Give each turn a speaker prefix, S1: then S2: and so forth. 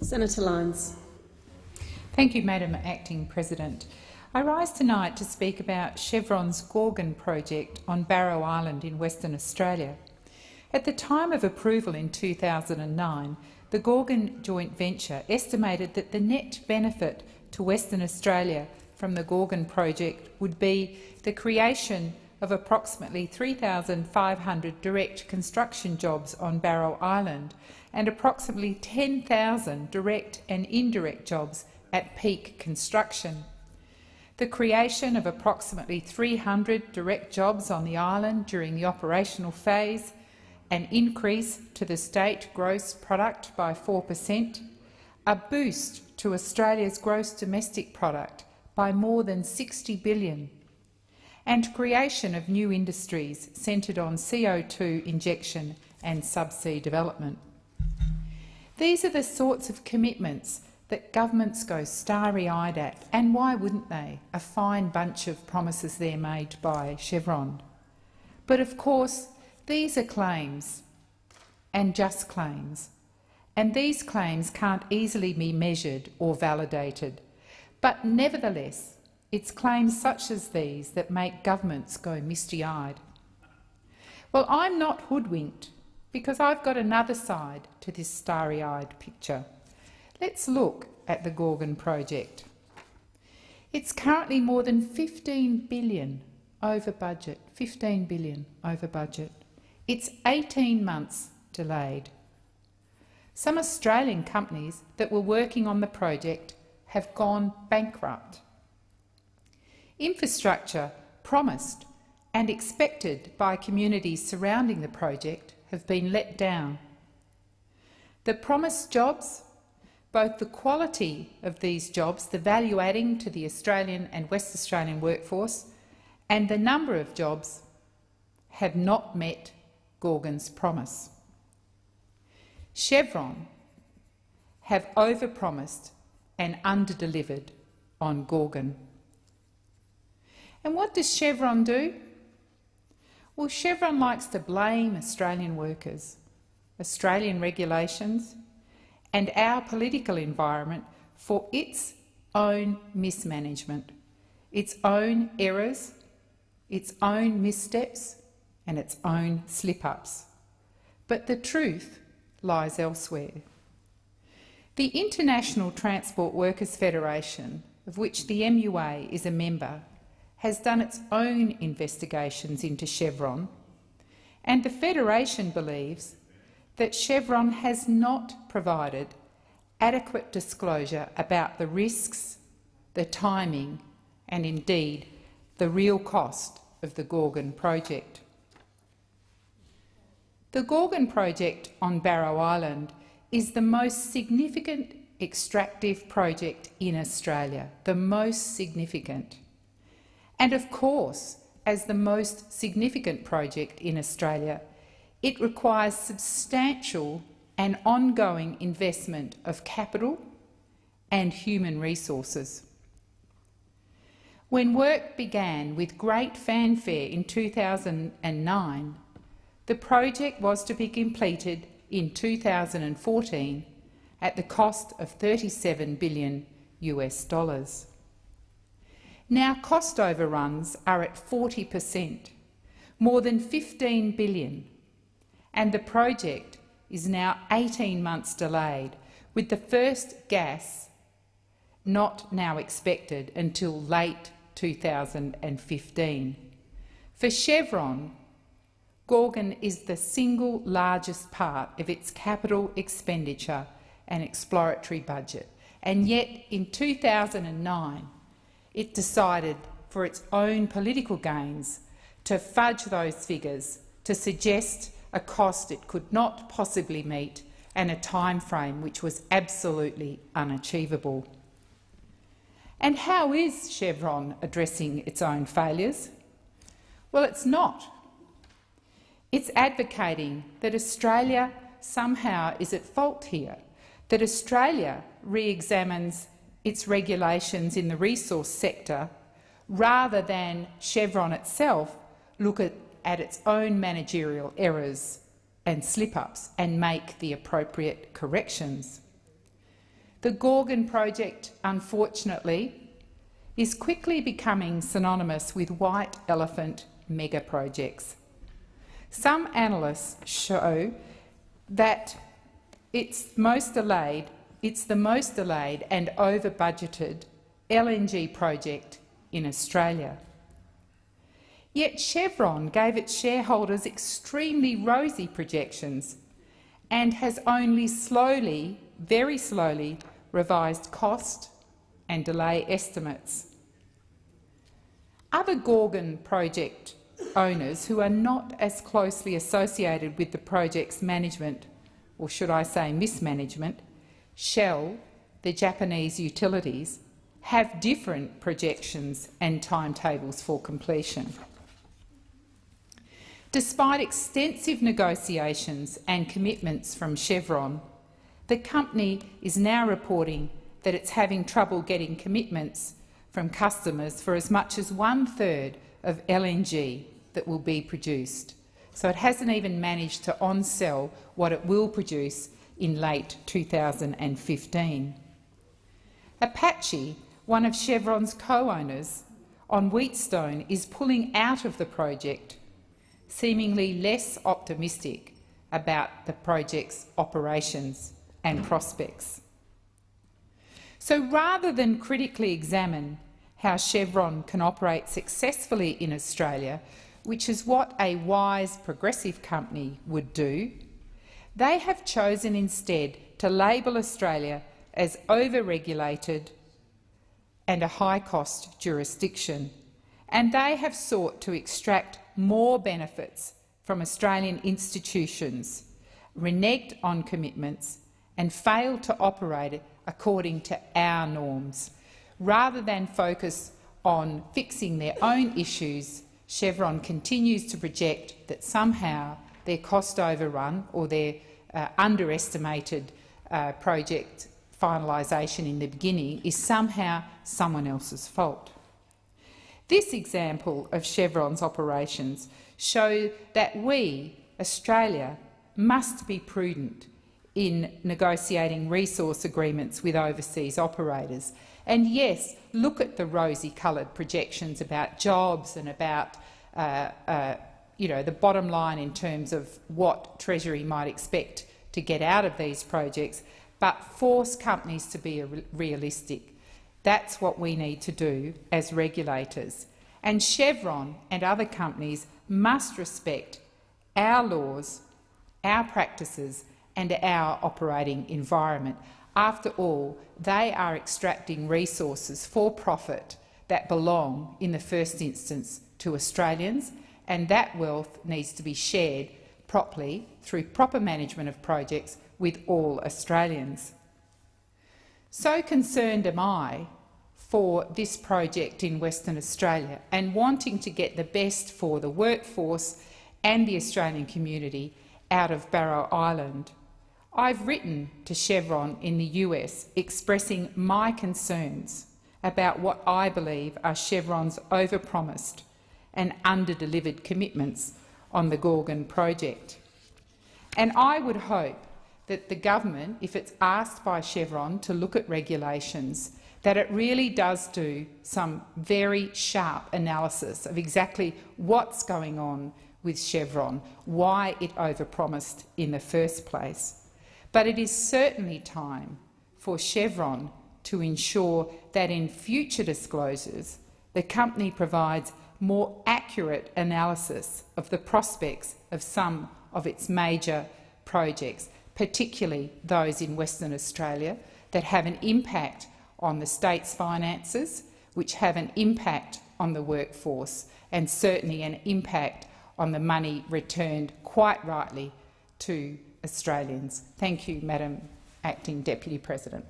S1: Senator Lyons.
S2: Thank you, Madam Acting President. I rise tonight to speak about Chevron's Gorgon project on Barrow Island in Western Australia. At the time of approval in 2009, the Gorgon joint venture estimated that the net benefit to Western Australia from the Gorgon project would be the creation of approximately 3,500 direct construction jobs on Barrow Island and approximately 10,000 direct and indirect jobs at peak construction. The creation of approximately 300 direct jobs on the island during the operational phase, an increase to the state gross product by 4%, a boost to Australia's gross domestic product by more than $60 billion, and creation of new industries centred on CO2 injection and subsea development. These are the sorts of commitments that governments go starry-eyed at, and why wouldn't they? A fine bunch of promises there made by Chevron. But of course, these are claims, and just claims, and these claims can't easily be measured or validated. But nevertheless, it's claims such as these that make governments go misty-eyed. Well, I'm not hoodwinked, because I've got another side to this starry-eyed picture. Let's look at the Gorgon project. It's currently more than $15 billion over budget. $15 billion over budget. It's 18 months delayed. Some Australian companies that were working on the project have gone bankrupt. Infrastructure promised and expected by communities surrounding the project have been let down. The promised jobs, both the quality of these jobs, the value adding to the Australian and West Australian workforce, and the number of jobs have not met Gorgon's promise. Chevron have overpromised and underdelivered on Gorgon. And what does Chevron do? Well, Chevron likes to blame Australian workers, Australian regulations, and our political environment for its own mismanagement, its own errors, its own missteps and its own slip-ups. But the truth lies elsewhere. The International Transport Workers Federation, of which the MUA is a member, has done its own investigations into Chevron, and the Federation believes that Chevron has not provided adequate disclosure about the risks, the timing and indeed the real cost of the Gorgon project. The Gorgon project on Barrow Island is the most significant extractive project in Australia, the most significant. And of course, as the most significant project in Australia, it requires substantial and ongoing investment of capital and human resources. When work began with great fanfare in 2009, the project was to be completed in 2014 at the cost of $37 billion US. Now cost overruns are at 40%, more than $15 billion, and the project is now 18 months delayed, with the first gas not now expected until late 2015. For Chevron, Gorgon is the single largest part of its capital expenditure and exploratory budget, and yet in 2009 it decided, for its own political gains, to fudge those figures, to suggest a cost it could not possibly meet and a time frame which was absolutely unachievable. And how is Chevron addressing its own failures? Well, it's not. It's advocating that Australia somehow is at fault here, that Australia re-examines its regulations in the resource sector rather than Chevron itself look at its own managerial errors and slip-ups and make the appropriate corrections. The Gorgon project, unfortunately, is quickly becoming synonymous with white elephant mega projects. Some analysts show that it's the most delayed and over-budgeted LNG project in Australia. Yet Chevron gave its shareholders extremely rosy projections and has only slowly, very slowly, revised cost and delay estimates. Other Gorgon project owners who are not as closely associated with the project's management, or should I say mismanagement, Shell, the Japanese utilities, have different projections and timetables for completion. Despite extensive negotiations and commitments from Chevron, the company is now reporting that it's having trouble getting commitments from customers for as much as 1/3 of LNG that will be produced. So it hasn't even managed to on-sell what it will produce in late 2015. APPEA, one of Chevron's co-owners on Wheatstone, is pulling out of the project, seemingly less optimistic about the project's operations and prospects. So rather than critically examine how Chevron can operate successfully in Australia, which is what a wise progressive company would do, they have chosen instead to label Australia as over-regulated and a high-cost jurisdiction, and they have sought to extract more benefits from Australian institutions, reneged on commitments and failed to operate according to our norms. Rather than focus on fixing their own issues, Chevron continues to project that somehow their cost overrun or their underestimated project finalisation in the beginning is somehow someone else's fault. This example of Chevron's operations shows that we, Australia, must be prudent in negotiating resource agreements with overseas operators. And yes, look at the rosy-coloured projections about jobs and about the bottom line in terms of what Treasury might expect to get out of these projects, but force companies to be realistic. That's what we need to do as regulators. And Chevron and other companies must respect our laws, our practices and our operating environment. After all, they are extracting resources for profit that belong, in the first instance, to Australians, and that wealth needs to be shared properly through proper management of projects with all Australians. So concerned am I for this project in Western Australia and wanting to get the best for the workforce and the Australian community out of Barrow Island. I've written to Chevron in the US expressing my concerns about what I believe are Chevron's overpromised and underdelivered commitments on the Gorgon project. And I would hope that the government, if it's asked by Chevron to look at regulations, that it really does do some very sharp analysis of exactly what's going on with Chevron, why it overpromised in the first place. But it is certainly time for Chevron to ensure that in future disclosures the company provides more accurate analysis of the prospects of some of its major projects, particularly those in Western Australia that have an impact on the state's finances, which have an impact on the workforce and certainly an impact on the money returned quite rightly to Australians. Thank you, Madam Acting Deputy President.